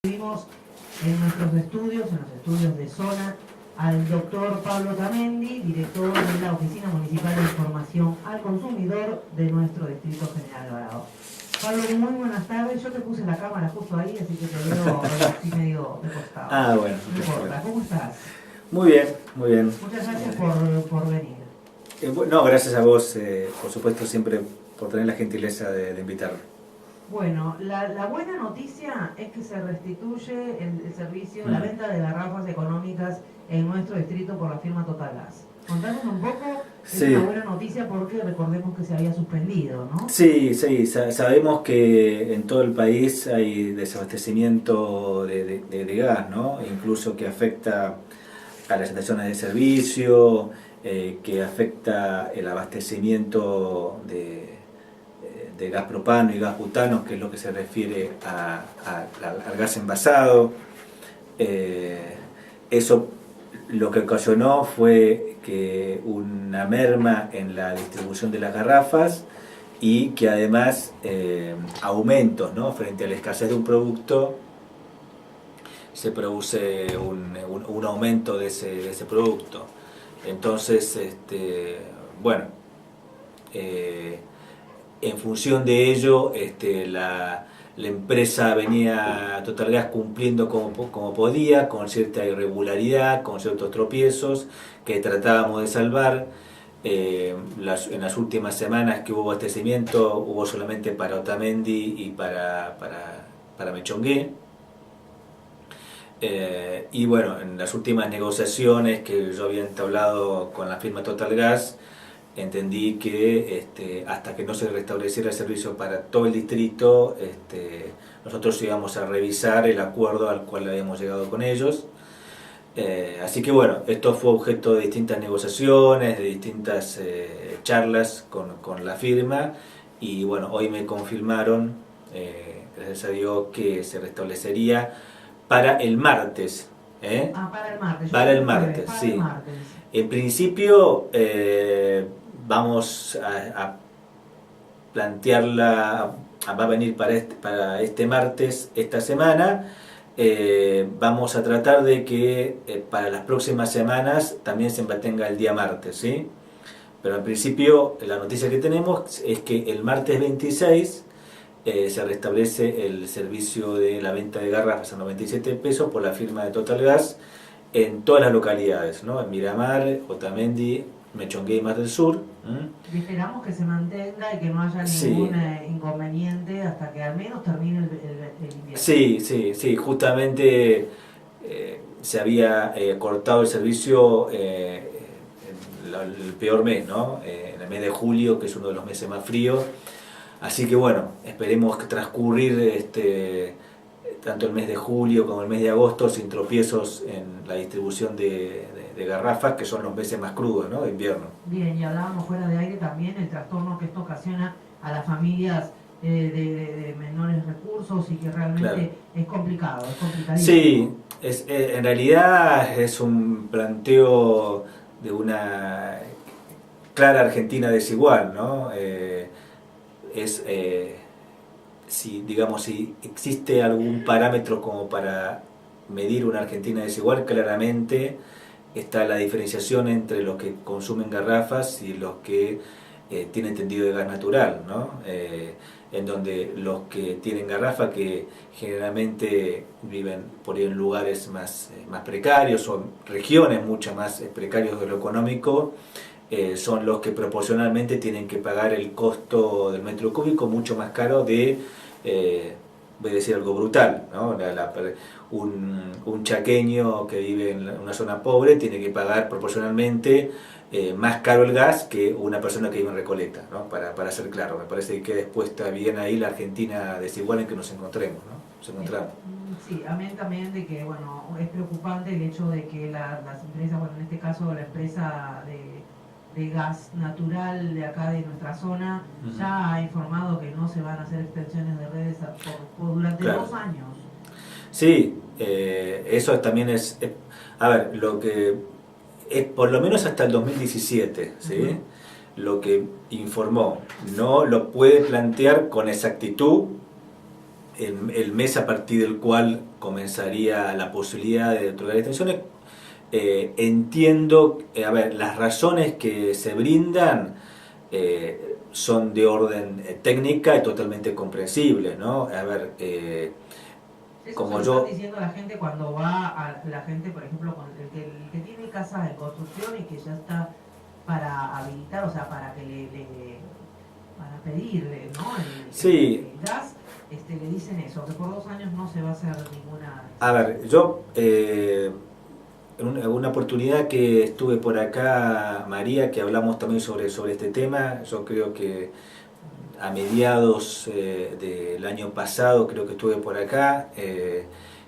Tuvimos en nuestros estudios, en los estudios de zona, al doctor Pablo Tamendi, director de la Oficina Municipal de Información al Consumidor de nuestro Distrito General Alvarado. Pablo, muy buenas tardes. Yo te puse la cámara justo ahí, así que te veo así medio de costado. Ah, bueno. No importa. ¿Cómo estás? Muy bien, muy bien. Muchas gracias por venir. No, gracias a vos, por supuesto, siempre por tener la gentileza de invitarme. Bueno, la buena noticia es que se restituye el servicio, la venta de garrafas económicas en nuestro distrito por la firma Total Gas. Contanos un poco, es una buena noticia porque recordemos que se había suspendido, ¿no? Sí, sabemos que en todo el país hay desabastecimiento de gas, ¿no? Incluso que afecta a las estaciones de servicio, que afecta el abastecimiento de gas propano y gas butano, que es lo que se refiere al gas envasado. Eso lo que ocasionó fue que una merma en la distribución de las garrafas y que además aumentos, ¿no? Frente a la escasez de un producto se produce un aumento de ese producto. Entonces, bueno, en función de ello, la empresa venía Total Gas cumpliendo como podía, con cierta irregularidad, con ciertos tropiezos que tratábamos de salvar. En las últimas semanas que hubo abastecimiento, hubo solamente para Otamendi y para Mechongué. Y bueno, en las últimas negociaciones que yo había entablado con la firma Total Gas, entendí que hasta que no se restableciera el servicio para todo el distrito, nosotros íbamos a revisar el acuerdo al cual habíamos llegado con ellos. Así que bueno, esto fue objeto de distintas negociaciones, de distintas charlas con la firma, y bueno, hoy me confirmaron, gracias a Dios, que se restablecería para el martes. Para el martes. Para el martes, sí. El martes. En principio vamos a plantearla, va a venir para este martes, esta semana. Vamos a tratar de que para las próximas semanas también se mantenga el día martes, ¿sí? Pero en principio la noticia que tenemos es que el martes 26 se restablece el servicio de la venta de garrafas a 97 pesos por la firma de Total Gas en todas las localidades, ¿no? En Miramar, Otamendi, Mechongué y Mar del Sur. Y esperamos que se mantenga y que no haya ningún inconveniente hasta que al menos termine el invierno. Sí, justamente se había cortado el servicio el peor mes, ¿no? En el mes de julio, que es uno de los meses más fríos. Así que bueno, esperemos que transcurrir tanto el mes de julio como el mes de agosto sin tropiezos en la distribución de garrafas, que son los meses más crudos, ¿no? De invierno. Bien, y hablábamos fuera de aire también el trastorno que esto ocasiona a las familias de menores recursos y que realmente es complicado, es complicadísimo. Sí, en realidad es un planteo de una clara Argentina desigual, ¿no? Si existe algún parámetro como para medir una Argentina desigual, claramente está la diferenciación entre los que consumen garrafas y los que tienen tendido de gas natural, ¿no? En donde los que tienen garrafa, que generalmente viven por ahí en lugares más precarios o en regiones mucho más precarios de lo económico, son los que proporcionalmente tienen que pagar el costo del metro cúbico mucho más caro voy a decir algo brutal, ¿no? Un chaqueño que vive en una zona pobre tiene que pagar proporcionalmente más caro el gas que una persona que vive en Recoleta, ¿no? Para ser claro, me parece que después está bien ahí la Argentina desigual en que nos encontremos, ¿no? Nos encontramos. Sí, amén también de que, bueno, es preocupante el hecho de que las empresas, bueno, en este caso la empresa de gas natural de acá de nuestra zona, ya ha informado que no se van a hacer extensiones de redes durante 2 años. Sí, eso también es, a ver, lo que es por lo menos hasta el 2017, ¿sí? Lo que informó, no lo puede plantear con exactitud el mes a partir del cual comenzaría la posibilidad de otorgar extensiones. Entiendo, a ver, las razones que se brindan son de orden técnica y totalmente comprensibles, ¿no? A ver, Eso como se lo yo... están diciendo a la gente cuando va a la gente, por ejemplo, con el que tiene casas de construcción y que ya está para habilitar, o sea, para que para pedirle, ¿no? Sí. El gas, le dicen eso, que por 2 años no se va a hacer ninguna... A ver, yo en una oportunidad que estuve por acá, María, que hablamos también sobre este tema, yo creo que a mediados del año pasado, creo que estuve por acá,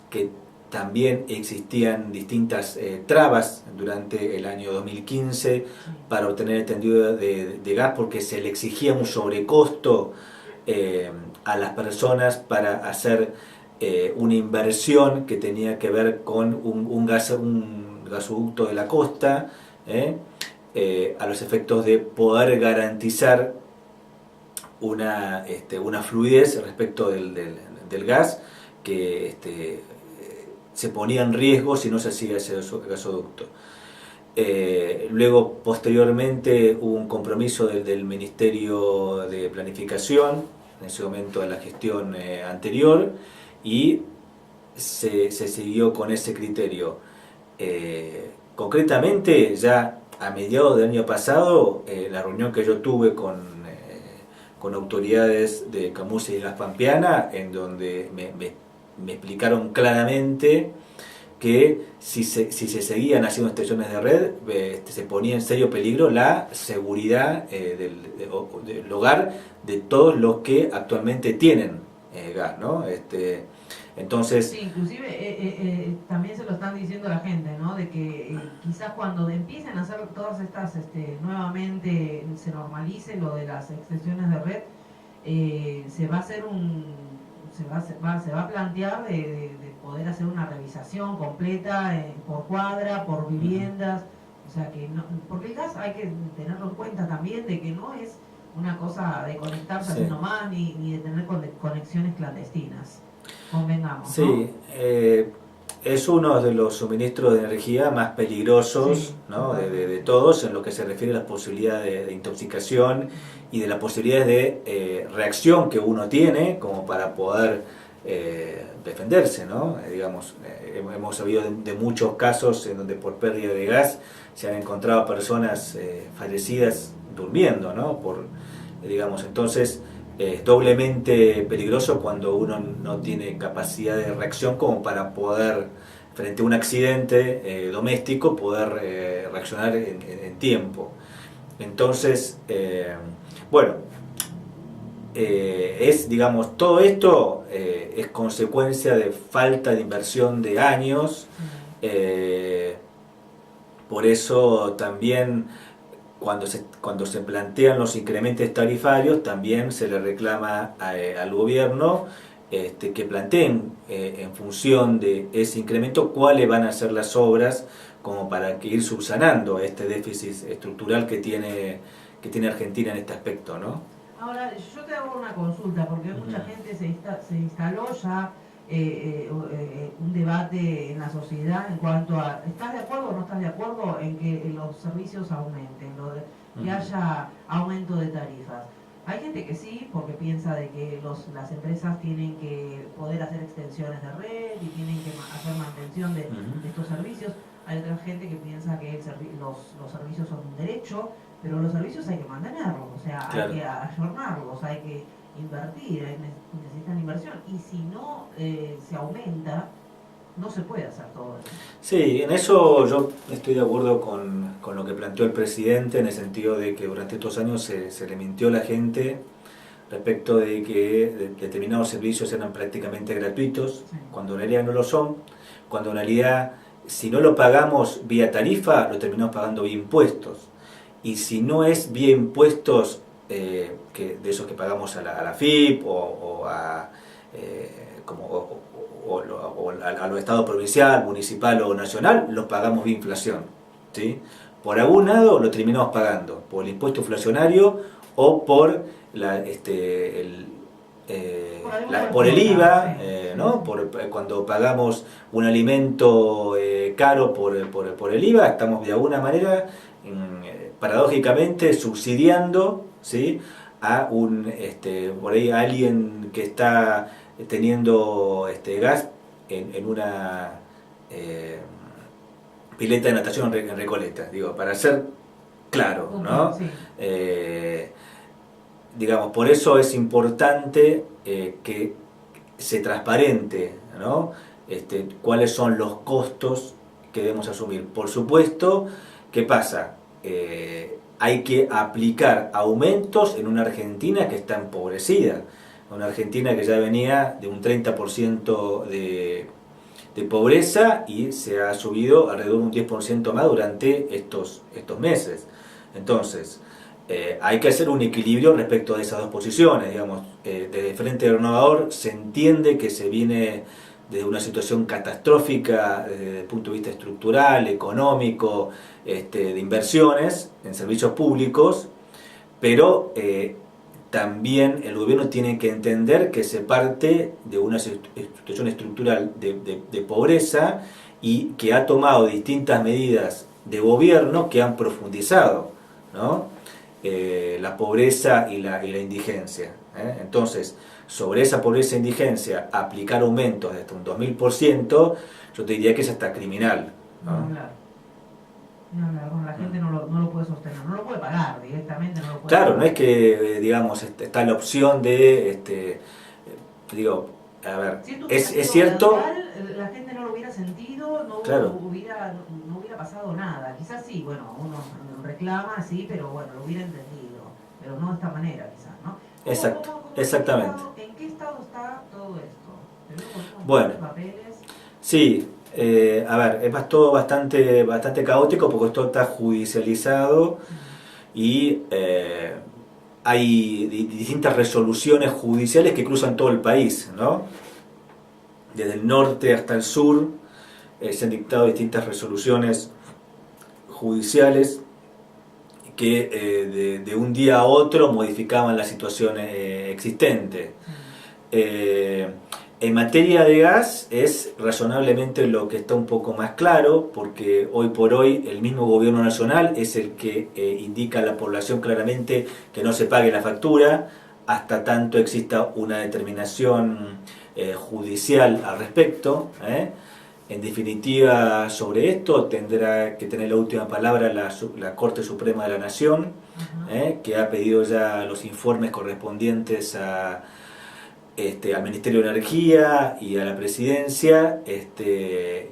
que también existían distintas trabas durante el año 2015 para obtener el tendido de gas, porque se le exigía un sobrecosto a las personas para hacer una inversión que tenía que ver con un gasoducto de la costa, a los efectos de poder garantizar una fluidez respecto del gas que se ponía en riesgo si no se hacía ese gasoducto. Luego, posteriormente, hubo un compromiso del Ministerio de Planificación, en ese momento de la gestión anterior, y se siguió con ese criterio. Concretamente, ya a mediados del año pasado, la reunión que yo tuve con autoridades de Camucia y Gas Pampeana, en donde me explicaron claramente que si se seguían haciendo extensiones de red, se ponía en serio peligro la seguridad del hogar de todos los que actualmente tienen gas, ¿no? Entonces... Sí, inclusive también se lo están diciendo a la gente, ¿no? De que quizás cuando empiecen a hacer todas estas, nuevamente se normalice lo de las extensiones de red, se va a hacer se va a plantear de poder hacer una revisación completa por cuadra, por viviendas, o sea que no, porque el gas hay que tenerlo en cuenta también de que no es una cosa de conectarse así nomás ni de tener conexiones clandestinas. Convengamos, sí, ¿no? Es uno de los suministros de energía más peligrosos, sí, ¿no? de todos, en lo que se refiere a las posibilidades de intoxicación y de las posibilidades de reacción que uno tiene como para poder defenderse, ¿no? Hemos sabido de muchos casos en donde por pérdida de gas se han encontrado personas fallecidas durmiendo, ¿no? Entonces... Es doblemente peligroso cuando uno no tiene capacidad de reacción como para poder, frente a un accidente doméstico, poder reaccionar en tiempo. Entonces, todo esto es consecuencia de falta de inversión de años, por eso también... Cuando se plantean los incrementos tarifarios, también se le reclama al gobierno que planteen en función de ese incremento cuáles van a ser las obras como para ir subsanando este déficit estructural que tiene Argentina en este aspecto, ¿no? Ahora, yo te hago una consulta, porque mucha gente se instaló ya un debate en la sociedad en cuanto a, ¿estás de acuerdo o no estás de acuerdo en que los servicios aumenten, que haya aumento de tarifas? Hay gente que sí, porque piensa de que las empresas tienen que poder hacer extensiones de red y tienen que hacer mantención de estos servicios. Hay otra gente que piensa que los servicios son un derecho, pero los servicios hay que mantenerlos, o sea, claro, hay que ayornarlos, hay que invertir, necesitan inversión, y si no se aumenta, no se puede hacer todo eso. Sí, en eso yo estoy de acuerdo con lo que planteó el presidente, en el sentido de que durante estos años se le mintió a la gente respecto de que determinados servicios eran prácticamente gratuitos, cuando en realidad no lo son, cuando en realidad si no lo pagamos vía tarifa, lo terminamos pagando vía impuestos. Y si no es vía impuestos, de esos que pagamos a la FIP o a los estados provincial, municipal o nacional, los pagamos vía inflación, ¿sí? Por algún lado lo terminamos pagando, por el impuesto inflacionario o por por el IVA, sí. ¿no? Cuando pagamos un alimento caro por el IVA, estamos de alguna manera, paradójicamente, subsidiando, ¿sí?, a por ahí a alguien que está teniendo gas en una pileta de natación en Recoleta, digo, para ser claro, ¿no? Sí. Digamos, por eso es importante que se transparente, ¿no? Cuáles son los costos que debemos asumir. Por supuesto, ¿qué pasa? Hay que aplicar aumentos en una Argentina que está empobrecida, una Argentina que ya venía de un 30% de pobreza y se ha subido alrededor de un 10% más durante estos meses. Entonces, hay que hacer un equilibrio respecto de esas dos posiciones, digamos. Desde el Frente Renovador se entiende que se viene de una situación catastrófica desde el punto de vista estructural, económico, de inversiones en servicios públicos, pero también el gobierno tiene que entender que se parte de una situación estructural de pobreza y que ha tomado distintas medidas de gobierno que han profundizado, ¿no?, la pobreza y la indigencia. Entonces, sobre esa pobreza e indigencia, aplicar aumentos de hasta un 2000%, yo te diría que es hasta criminal, ¿no? No, la gente no lo puede sostener, no lo puede pagar directamente, no lo puede Claro, pagar. no es que, digamos, está la opción de, digo, a ver, Si esto es hubiera sido cierto, gradual, la gente no lo hubiera sentido, claro, no hubiera pasado nada. Quizás sí, bueno, uno reclama, sí, pero bueno, lo hubiera entendido. Pero no de esta manera, quizás, ¿no? exacto, exactamente. ¿En qué estado está todo esto? ¿Tenemos Bueno, papeles? sí, a ver, es todo bastante caótico porque esto está judicializado y hay distintas resoluciones judiciales que cruzan todo el país, ¿no? Desde el norte hasta el sur se han dictado distintas resoluciones judiciales que de un día a otro modificaban la situación existente. En materia de gas es razonablemente lo que está un poco más claro, porque hoy por hoy el mismo gobierno nacional es el que indica a la población claramente que no se pague la factura hasta tanto exista una determinación judicial al respecto. En definitiva, sobre esto tendrá que tener la última palabra la Corte Suprema de la Nación, que ha pedido ya los informes correspondientes al Ministerio de Energía y a la Presidencia,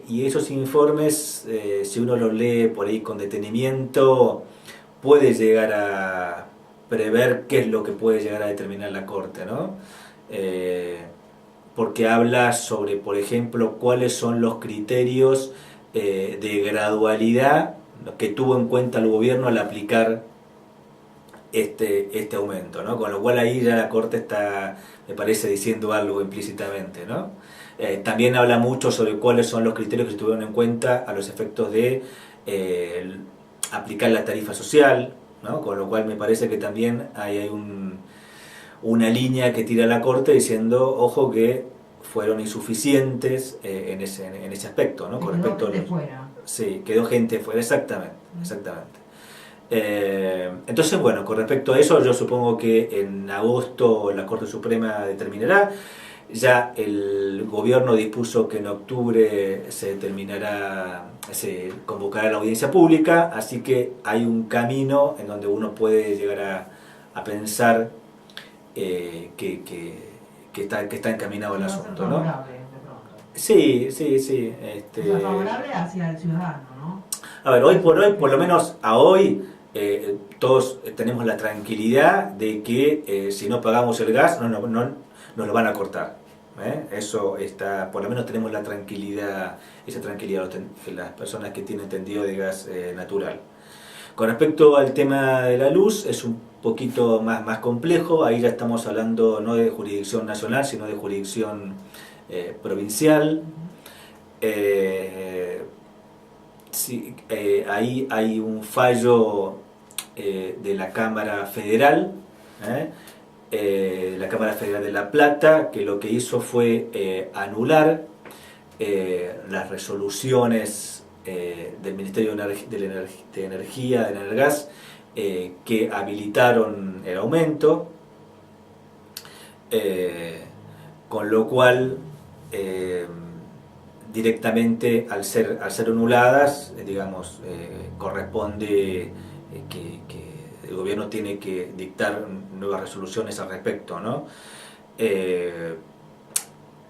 y esos informes, si uno los lee por ahí con detenimiento, puede llegar a prever qué es lo que puede llegar a determinar la Corte, ¿no? Porque habla sobre, por ejemplo, cuáles son los criterios de gradualidad que tuvo en cuenta el gobierno al aplicar este aumento, ¿no? Con lo cual ahí ya la Corte está, me parece, diciendo algo implícitamente, ¿no? También habla mucho sobre cuáles son los criterios que se tuvieron en cuenta a los efectos de aplicar la tarifa social, ¿no? Con lo cual me parece que también hay una línea que tira la Corte diciendo, ojo, que fueron insuficientes en ese aspecto, ¿no? Con respecto a los... fuera. Sí, quedó gente fuera, exactamente. Entonces, bueno, con respecto a eso, yo supongo que en agosto la Corte Suprema determinará. Ya el gobierno dispuso que en octubre se convocará la audiencia pública, así que hay un camino en donde uno puede llegar a pensar que está encaminado el asunto, ¿no? Sí. Favorable hacia el ciudadano, ¿no? A ver, hoy por hoy, por lo menos a hoy, todos tenemos la tranquilidad de que si no pagamos el gas no nos lo van a cortar. Eso está, por lo menos tenemos esa tranquilidad las personas que tienen tendido de gas natural. Con respecto al tema de la luz, es un poquito más complejo. Ahí ya estamos hablando no de jurisdicción nacional, sino de jurisdicción provincial. Sí, ahí hay un fallo de la Cámara Federal la Cámara Federal de La Plata, que lo que hizo fue anular las resoluciones del Ministerio de Energía, de Energas, que habilitaron el aumento, con lo cual directamente al ser anuladas, digamos, corresponde que el gobierno tiene que dictar nuevas resoluciones al respecto, ¿no?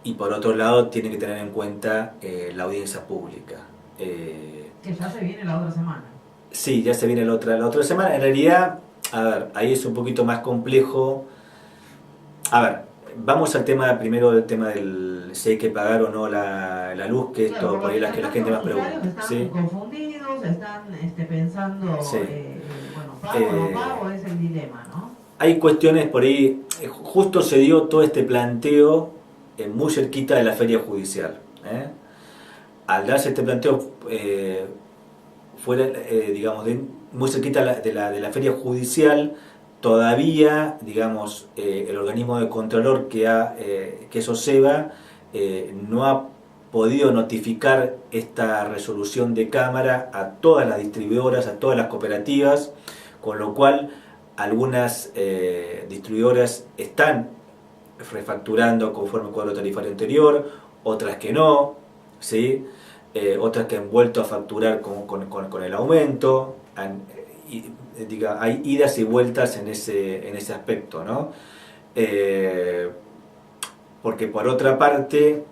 Y por otro lado tiene que tener en cuenta la audiencia pública. Que ya se viene la otra semana. Sí, ya se viene la otra semana. En realidad, a ver, ahí es un poquito más complejo. A ver, vamos al tema primero, del tema del si hay que pagar o no la luz, que Claro, esto por ahí que la gente más pregunta. Están ¿Sí? confundidos, están pensando, Sí. bueno, pago o no pago, es el dilema, ¿no? Hay cuestiones por ahí, justo se dio todo este planteo muy cerquita de la feria judicial. Al darse este planteo fuera, digamos, muy cerquita de la feria judicial, todavía, digamos, el organismo de controlor que es OSEBA no ha podido notificar esta resolución de Cámara a todas las distribuidoras, a todas las cooperativas, con lo cual algunas distribuidoras están refacturando conforme al cuadro tarifario anterior, otras que no, ¿sí? Otras que han vuelto a facturar con el aumento. Hay idas y vueltas en ese aspecto, ¿no? Porque por otra parte,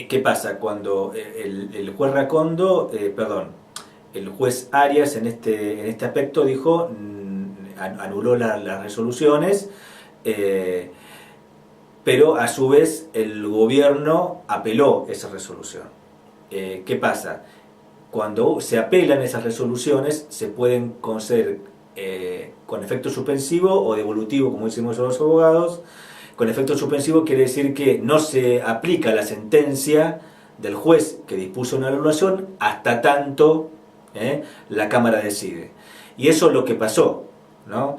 ¿qué pasa? Cuando el juez Racondo, el juez Arias en este aspecto dijo, anuló las resoluciones, pero a su vez el gobierno apeló esa resolución. ¿Qué pasa? Cuando se apelan esas resoluciones, se pueden conceder con efecto suspensivo o devolutivo, como decimos los abogados. Con efecto suspensivo quiere decir que no se aplica la sentencia del juez que dispuso una anulación hasta tanto la Cámara decide. Y eso es lo que pasó, ¿no?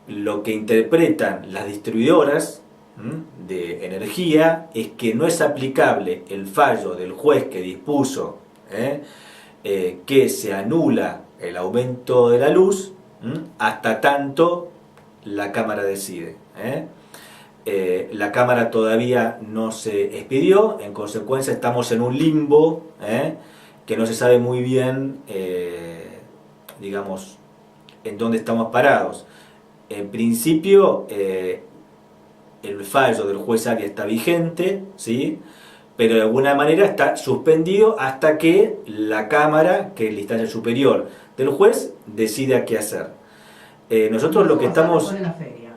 Lo que interpretan las distribuidoras de energía es que no es aplicable el fallo del juez que dispuso que se anula el aumento de la luz hasta tanto la Cámara decide. La Cámara todavía no se expidió, en consecuencia estamos en un limbo que no se sabe muy bien, digamos, en dónde estamos parados. En principio, el fallo del juez Arias está vigente, ¿sí? Pero de alguna manera está suspendido hasta que la Cámara, que es la instancia superior del juez, decida qué hacer. Nosotros lo que estamos... Después de la feria.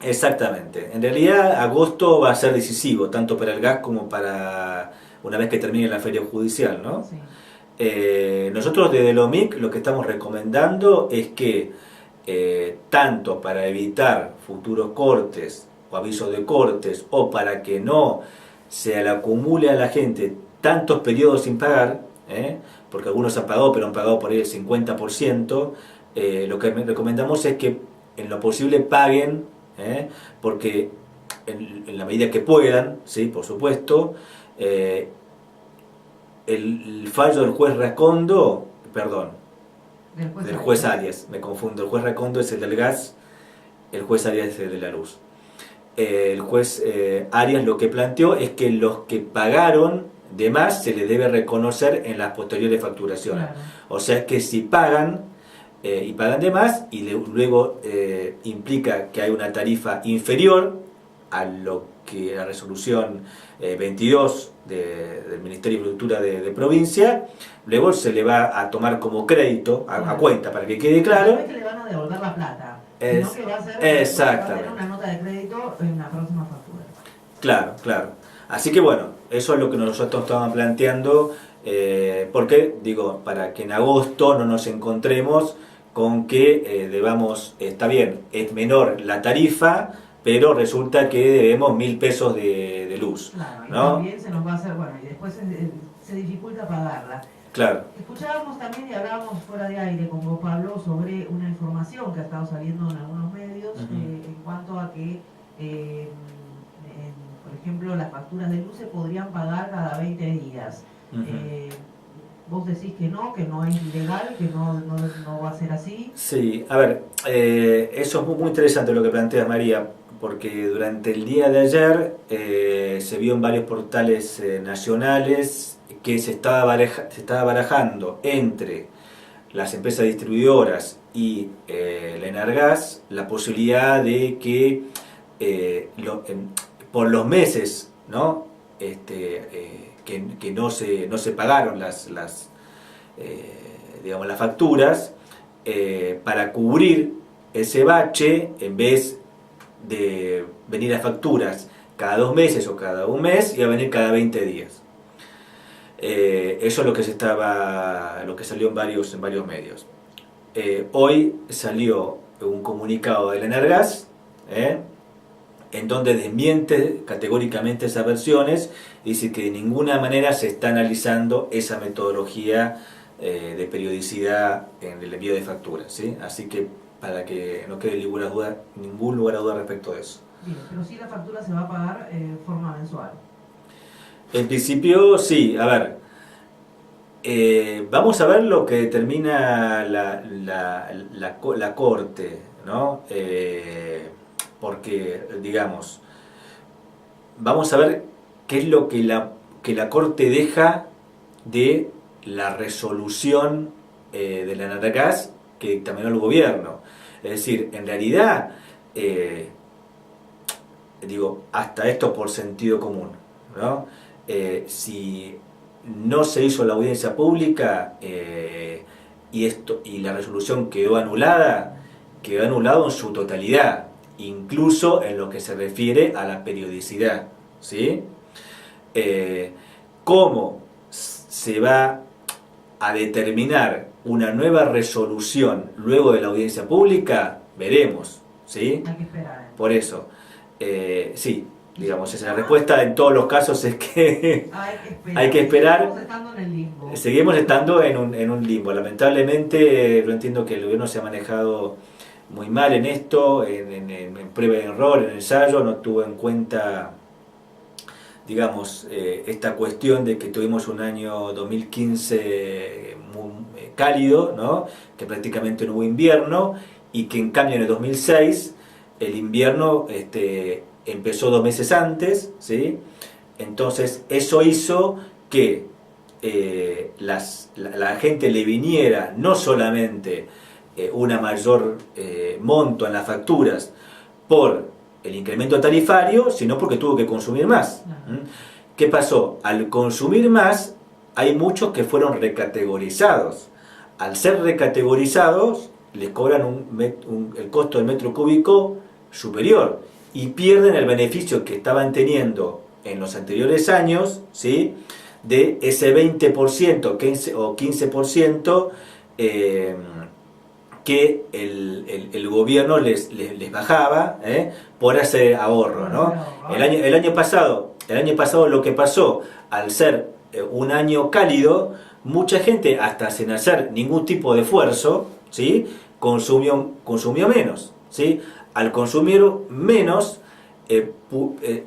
Exactamente. En realidad agosto va a ser decisivo, tanto para el gas como para una vez que termine la feria judicial, ¿no? Sí. Nosotros desde el OMIC lo que estamos recomendando es que tanto para evitar futuros cortes o avisos de cortes o para que no se le acumule a la gente tantos periodos sin pagar, porque algunos han pagado pero han pagado por ahí el 50%, lo que recomendamos es que en lo posible paguen, porque en la medida que puedan, ¿sí? Por supuesto, el fallo del juez Racondo, perdón, del juez Arias, me confundo, el juez Racondo es el del gas, el juez Arias es el de la luz. El juez Arias lo que planteó es que los que pagaron de más se les debe reconocer en las posteriores facturaciones. Claro. O sea que si pagan y pagan de más y luego implica que hay una tarifa inferior a lo que la resolución 22 del Ministerio de Agricultura de provincia, luego se le va a tomar como crédito a cuenta, para que quede claro. No es que le van a devolver la plata, sino que va a ser exactamente una nota de crédito en la próxima factura. Claro, claro. Así que bueno, eso es lo que nosotros estábamos planteando, porque digo, para que en agosto no nos encontremos con que debamos, está bien, es menor la tarifa, pero resulta que debemos 1.000 pesos de luz. Claro, y ¿no? también se nos va a hacer, bueno, y después se dificulta pagarla. Claro. Escuchábamos también y hablábamos fuera de aire con vos, Pablo, sobre una información que ha estado saliendo en algunos medios en cuanto a que, por ejemplo, las facturas de luz se podrían pagar cada 20 días. Vos decís que no es ilegal, que no va a ser así. Sí, a ver, eso es muy interesante lo que planteas, María, porque durante el día de ayer se vio en varios portales nacionales que se estaba barajando entre las empresas distribuidoras y la Enargas la posibilidad de que por los meses, ¿no? Que no se pagaron digamos, las facturas, para cubrir ese bache, en vez de venir a facturas cada 2 meses o cada 1 mes, iba a venir cada 20 días. Eso es lo que salió en varios medios. Hoy salió un comunicado de la Enargas, en donde desmiente categóricamente esas versiones, dice que de ninguna manera se está analizando esa metodología de periodicidad en el envío de facturas, ¿sí? Así que para que no quede ningún lugar a duda respecto de eso. Bien, pero sí la factura se va a pagar en forma mensual. En principio sí, a ver, vamos a ver lo que determina la Corte, ¿no? Porque, digamos, vamos a ver qué es lo que la Corte deja de la resolución de la Enargas que dictaminó el gobierno. Es decir, en realidad, digo, hasta esto por sentido común, ¿no? Si no se hizo la audiencia pública y la resolución quedó anulado en su totalidad, incluso en lo que se refiere a la periodicidad, ¿sí? ¿Cómo se va a determinar una nueva resolución luego de la audiencia pública? Veremos, ¿sí? Hay que esperar. Por eso, sí, digamos, esa respuesta en todos los casos es que hay que esperar. Seguimos estando en el limbo. Seguimos estando en un limbo. Lamentablemente, yo entiendo que el gobierno se ha manejado muy mal en esto, en prueba y error, en ensayo, no tuvo en cuenta, digamos, esta cuestión de que tuvimos un año 2015 muy cálido, ¿no? Que prácticamente no hubo invierno, y que en cambio en el 2006 el invierno empezó 2 meses antes, ¿sí? Entonces eso hizo que la gente le viniera no solamente una mayor monto en las facturas por el incremento tarifario, sino porque tuvo que consumir más. ¿Qué pasó? Al consumir más, hay muchos que fueron recategorizados. Al ser recategorizados, les cobran el costo del metro cúbico superior y pierden el beneficio que estaban teniendo en los anteriores años, ¿sí? De ese 20% o 15% que el gobierno les bajaba por hacer ahorro, ¿no? El año pasado lo que pasó, al ser un año cálido, mucha gente, hasta sin hacer ningún tipo de esfuerzo, ¿sí? consumió menos, ¿sí? Al consumir menos,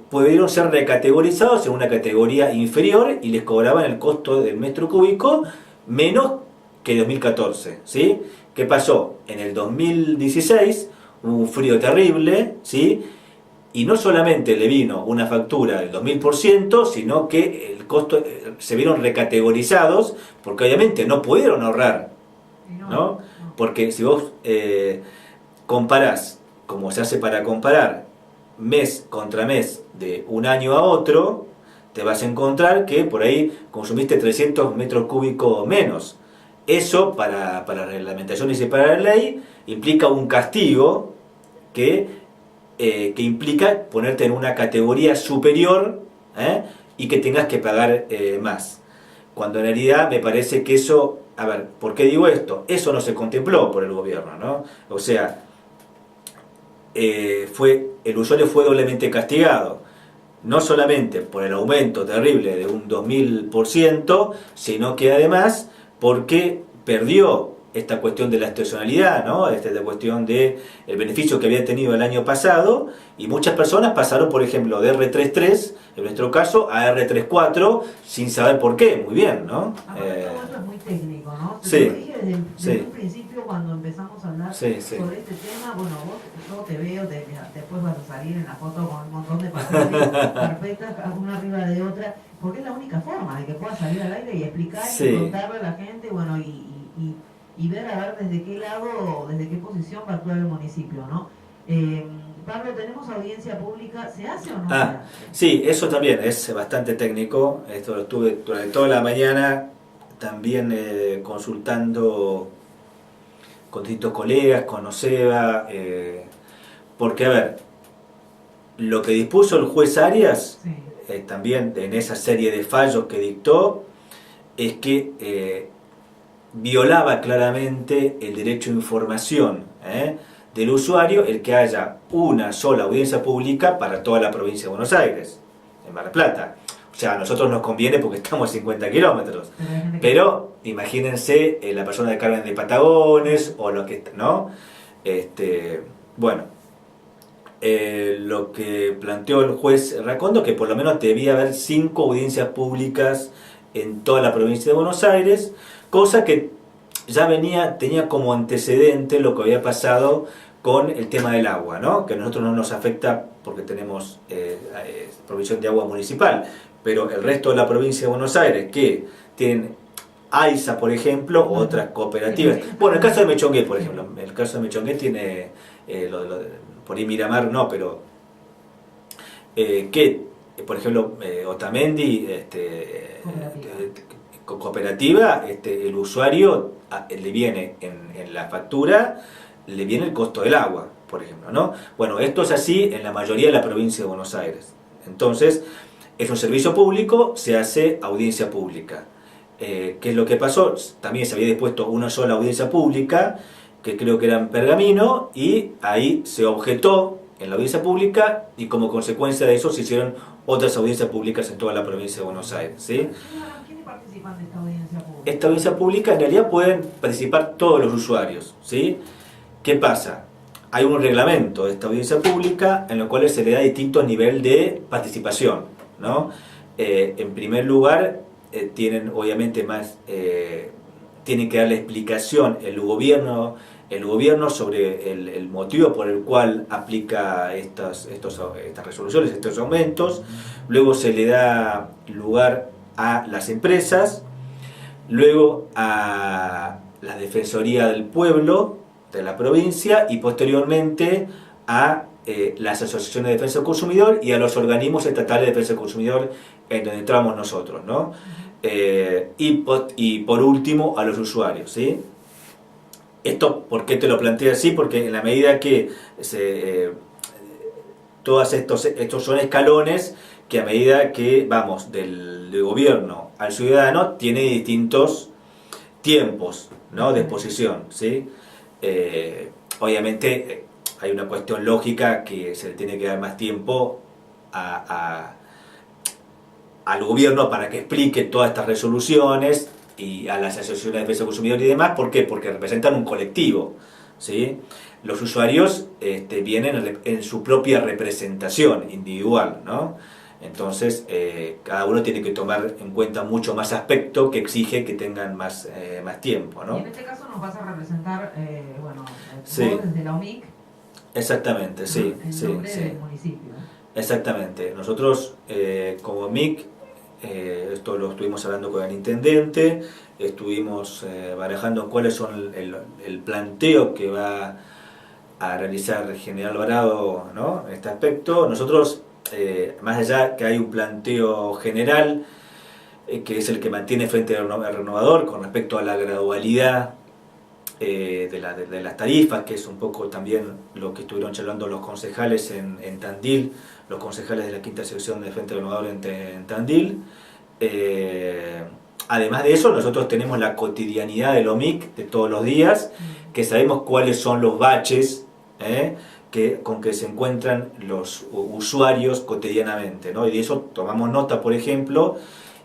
pudieron ser recategorizados en una categoría inferior y les cobraban el costo del metro cúbico menos que en 2014, ¿sí? ¿Qué pasó? En el 2016 hubo un frío terrible, ¿sí? Y no solamente le vino una factura del 2000%, sino que el costo se vieron recategorizados, porque obviamente no pudieron ahorrar, ¿no? Porque si vos comparás, como se hace para comparar mes contra mes de un año a otro, te vas a encontrar que por ahí consumiste 300 metros cúbicos menos. Eso, para la reglamentación y para la ley, implica un castigo que implica ponerte en una categoría superior y que tengas que pagar más. Cuando en realidad me parece que eso, a ver, ¿por qué digo esto? Eso no se contempló por el gobierno, ¿no? O sea, el usuario fue doblemente castigado, no solamente por el aumento terrible de un 2000%, sino que además porque perdió esta cuestión de la estacionalidad, ¿no? Esta cuestión de el beneficio que había tenido el año pasado, y muchas personas pasaron, por ejemplo, de R33, en nuestro caso, a R34 sin saber por qué. Muy bien, ¿no? Aparte todo esto es muy técnico, ¿no? Te Sí, lo dije desde sí, un principio cuando empezamos a hablar sí, sí. sobre este tema. Bueno, yo te veo, mira, después vas a salir en la foto con un montón de papeles, carpetas, una arriba de otra, porque es la única forma de que puedas salir al aire y explicar Sí. y contarle a la gente, bueno, y ver a ver desde qué lado, desde qué posición va a actuar el municipio, ¿no? Pablo, ¿tenemos audiencia pública? ¿Se hace o no se hace? Sí, eso también es bastante técnico. Esto lo estuve durante toda la mañana también consultando con distintos colegas, con Oseba, porque, a ver, lo que dispuso el juez Arias, Sí. también en esa serie de fallos que dictó, es que violaba claramente el derecho a información del usuario el que haya una sola audiencia pública para toda la provincia de Buenos Aires, en Mar del Plata. O sea, a nosotros nos conviene porque estamos a 50 kilómetros. Pero imagínense la persona de Carmen de Patagones o lo que, ¿no? Bueno, lo que planteó el juez Racondo, que por lo menos debía haber 5 audiencias públicas en toda la provincia de Buenos Aires, cosa que ya tenía como antecedente lo que había pasado con el tema del agua, ¿no? Que a nosotros no nos afecta porque tenemos provisión de agua municipal, pero el resto de la provincia de Buenos Aires, que tienen AISA, por ejemplo, o otras cooperativas. Bueno, el caso de Mechongué, por ejemplo, el caso de Mechongué tiene, por ahí Miramar no, pero que, por ejemplo, Otamendi, cooperativa, el usuario le viene en la factura, le viene el costo del agua, por ejemplo, ¿no? Bueno, esto es así en la mayoría de la provincia de Buenos Aires. Entonces, es un servicio público, se hace audiencia pública. ¿Qué es lo que pasó? También se había dispuesto una sola audiencia pública, que creo que era en Pergamino, y ahí se objetó en la audiencia pública, y como consecuencia de eso se hicieron otras audiencias públicas en toda la provincia de Buenos Aires, ¿sí? ¿Quiénes participan de esta audiencia pública? Esta audiencia pública en realidad pueden participar todos los usuarios, ¿sí? ¿Qué pasa? Hay un reglamento de esta audiencia pública en el cual se le da distinto nivel de participación, ¿no? En primer lugar, tienen obviamente más, tienen que darle explicación el gobierno sobre el motivo por el cual aplica estas resoluciones, estos aumentos. Luego se le da lugar a las empresas, luego a la Defensoría del Pueblo de la provincia y posteriormente a las asociaciones de defensa del consumidor y a los organismos estatales de defensa del consumidor en donde entramos nosotros, ¿no? Y por último a los usuarios, ¿sí? Esto, ¿por qué te lo planteo así? Porque en la medida que todos estos son escalones que a medida que vamos del gobierno al ciudadano tiene distintos tiempos, ¿no? De exposición, ¿sí? Obviamente hay una cuestión lógica que se le tiene que dar más tiempo al gobierno para que explique todas estas resoluciones y a las asociaciones de defensa del consumidor y demás. ¿Por qué? Porque representan un colectivo, ¿sí? Los usuarios vienen en su propia representación individual, ¿no? Entonces, cada uno tiene que tomar en cuenta mucho más aspectos que exige que tengan más tiempo, ¿no? Y en este caso nos vas a representar, sí. vos desde la OMIC. Exactamente, sí. En nombre del municipio. Exactamente. Nosotros, como OMIC, esto lo estuvimos hablando con el intendente, estuvimos barajando cuáles son el planteo que va a realizar General Alvarado, ¿no? En este aspecto. Nosotros, más allá que hay un planteo general, que es el que mantiene frente al renovador con respecto a la gradualidad de las tarifas, que es un poco también lo que estuvieron charlando los concejales en Tandil, los concejales de la quinta sección de Frente Renovador en Tandil. Además de eso, nosotros tenemos la cotidianidad del OMIC de todos los días, que sabemos cuáles son los baches con que se encuentran los usuarios cotidianamente, ¿no? Y de eso tomamos nota, por ejemplo,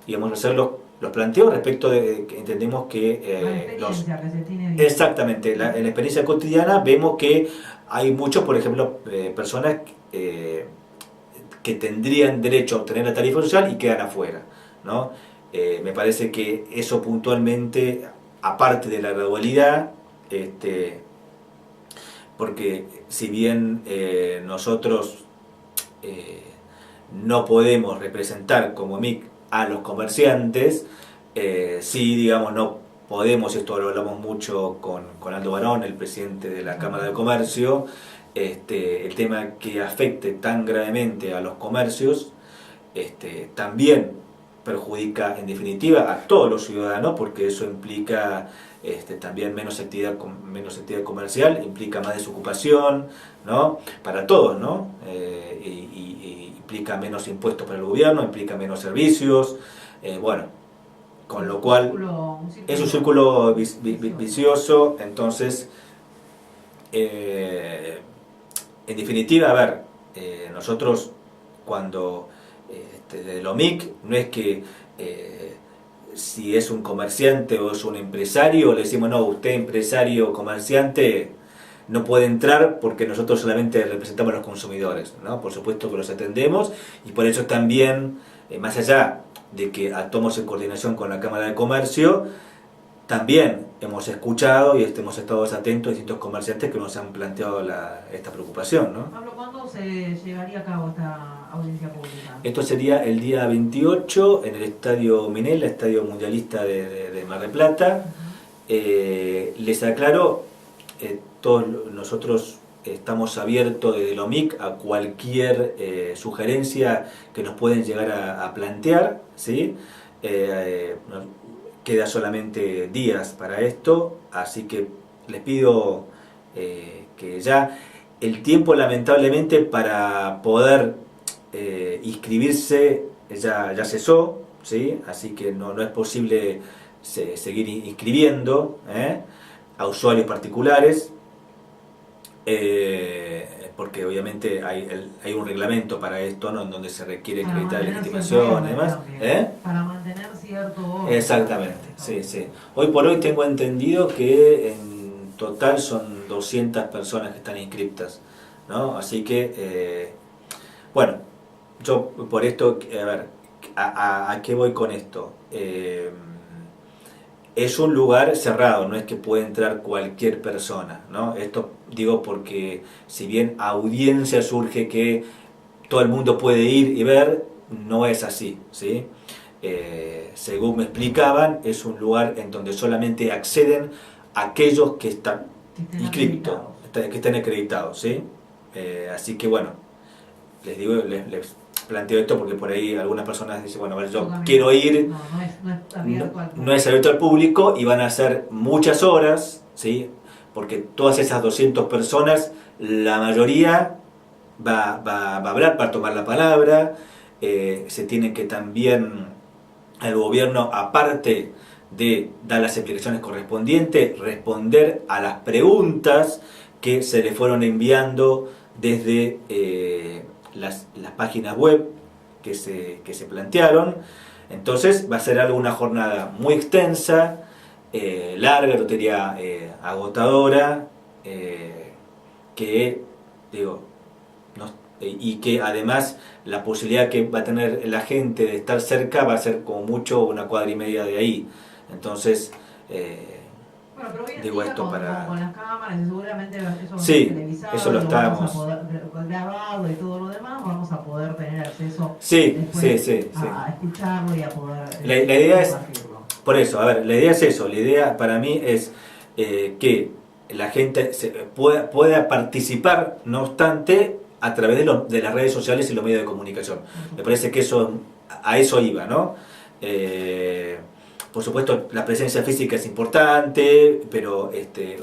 y vamos a hacerlo los planteos respecto de que entendemos La que experiencia que se tiene. exactamente, en la experiencia cotidiana vemos que hay muchos, por ejemplo, personas que tendrían derecho a obtener la tarifa social y quedan afuera, ¿no? Me parece que eso puntualmente, aparte de la gradualidad, porque si bien nosotros no podemos representar como MIC a los comerciantes, sí, digamos, no podemos, esto lo hablamos mucho con Aldo Barón, el presidente de la Cámara de Comercio, el tema que afecte tan gravemente a los comercios, también perjudica en definitiva a todos los ciudadanos, porque eso implica también menos actividad comercial, implica más desocupación, ¿no? Para todos, ¿no? Y implica menos impuestos para el gobierno, implica menos servicios, bueno, con lo cual es un círculo vicioso. Entonces, en definitiva, a ver, nosotros cuando de lo MIC no es que si es un comerciante o es un empresario le decimos no, usted empresario o comerciante no puede entrar porque nosotros solamente representamos a los consumidores, ¿no? Por supuesto que los atendemos y por eso también, más allá de que actuamos en coordinación con la Cámara de Comercio, también hemos escuchado y hemos estado atentos a distintos comerciantes que nos han planteado esta preocupación, ¿no? Pablo, ¿cuándo se llevaría a cabo esta audiencia pública? Esto sería el día 28 en el Estadio Minela, Estadio Mundialista de Mar del Plata. Les aclaro, todos nosotros estamos abiertos desde lo MIC a cualquier sugerencia que nos pueden llegar a plantear, ¿sí? Queda solamente días para esto, así que les pido que ya el tiempo lamentablemente para poder inscribirse ya cesó, ¿sí? Así que no es posible seguir inscribiendo a usuarios particulares, porque obviamente hay un reglamento para esto, ¿no? En donde se requiere acreditar legitimación y demás. Para mantener cierto orden. Exactamente, sí. Hoy por hoy tengo entendido que en total son 200 personas que están inscriptas, ¿no? Así que, bueno, yo por esto, a ver, ¿a qué voy con esto? Es un lugar cerrado, no es que pueda entrar cualquier persona, ¿no? Esto digo porque si bien audiencia surge que todo el mundo puede ir y ver, no es así, ¿sí? Según me explicaban, es un lugar en donde solamente acceden aquellos que están inscritos, que estén acreditados, ¿sí? Así que bueno, les digo, les planteo esto porque por ahí algunas personas dicen, bueno, a ver, yo quiero ir, no es abierto al público y van a ser muchas horas, ¿sí? Porque todas esas 200 personas, la mayoría va a hablar, va a tomar la palabra, se tiene que también el gobierno, aparte de dar las explicaciones correspondientes, responder a las preguntas que se le fueron enviando desde las páginas web que se plantearon. Entonces va a ser una jornada muy extensa, larga, no diría agotadora, que digo, y que además la posibilidad que va a tener la gente de estar cerca va a ser como mucho una cuadra y media de ahí. Entonces, bueno, pero hoy en digo día esto para... con las cámaras y seguramente eso va a sí, ser televisado, eso lo estamos... vamos a poder, grabado y todo lo demás, vamos a poder tener acceso sí. a escucharlo y a poder la idea es, por eso, a ver, la idea es eso, la idea para mí es que la gente pueda participar, no obstante, a través de las redes sociales y los medios de comunicación. Me parece que a eso iba, ¿no? Por supuesto, la presencia física es importante, pero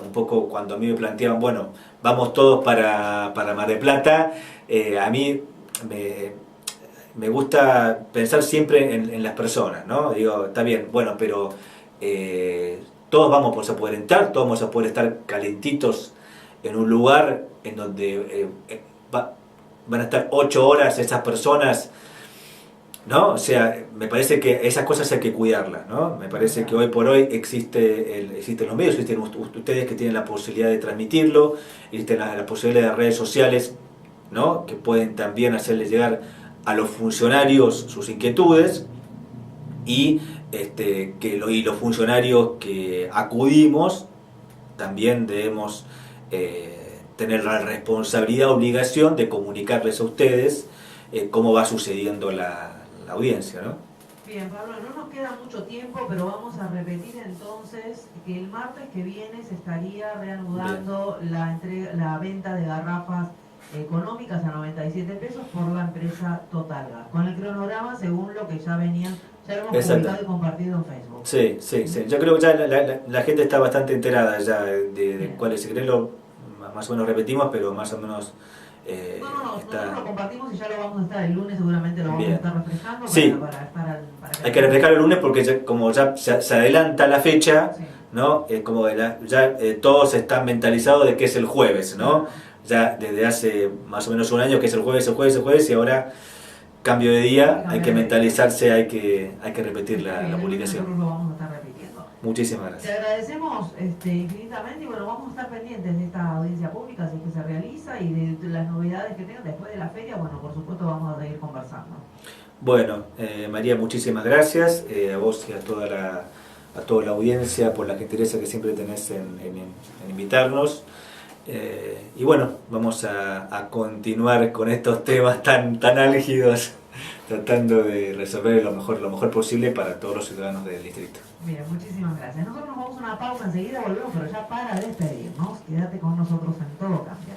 un poco cuando a mí me planteaban, bueno, vamos todos para Mar del Plata, a mí me gusta pensar siempre en las personas, ¿no? Digo, está bien, bueno, pero todos vamos a poder entrar, todos vamos a poder estar calentitos en un lugar en donde van a estar 8 horas esas personas ¿no? O sea, me parece que esas cosas hay que cuidarlas, ¿no? Me parece que hoy por hoy existen los medios, existen ustedes que tienen la posibilidad de transmitirlo, existen la posibilidad de redes sociales, ¿no? Que pueden también hacerles llegar a los funcionarios sus inquietudes y, y los funcionarios que acudimos también debemos tener la responsabilidad, obligación de comunicarles a ustedes cómo va sucediendo la audiencia, ¿no? Bien, Pablo, no nos queda mucho tiempo, pero vamos a repetir entonces que el martes que viene se estaría reanudando la venta de garrafas económicas a 97 pesos por la empresa Total Gas, con el cronograma según lo que ya lo hemos publicado y compartido en Facebook. Sí, sí, sí. Yo creo que ya la gente está bastante enterada ya de cuál es el secreto, más o menos repetimos, pero más o menos... nosotros lo compartimos y ya lo vamos a estar el lunes, seguramente lo vamos a estar refrescando. Sí, para hay que refrescarlo el lunes porque como ya se adelanta la fecha, sí, ¿no? Como todos están mentalizados de que es el jueves, ¿no? Ya desde hace más o menos un año que es el jueves, y ahora cambio de día, hay que mentalizarse, hay que repetir la publicación. Nosotros lo vamos a estar repitiendo. Muchísimas gracias. Te agradecemos infinitamente y bueno, vamos a estar pendientes de esta audiencia pública, si es que se realiza, y de las novedades que tengan después de la feria. Bueno, por supuesto vamos a seguir conversando. Bueno, María, muchísimas gracias a vos y a toda la audiencia por la gentileza que siempre tenés en invitarnos. Y bueno, vamos a continuar con estos temas tan álgidos, tratando de resolver lo mejor posible para todos los ciudadanos del distrito. Bien, muchísimas gracias. Nosotros nos vamos a una pausa, enseguida volvemos, pero ya para despedirnos. Quédate con nosotros en Todo Cambia.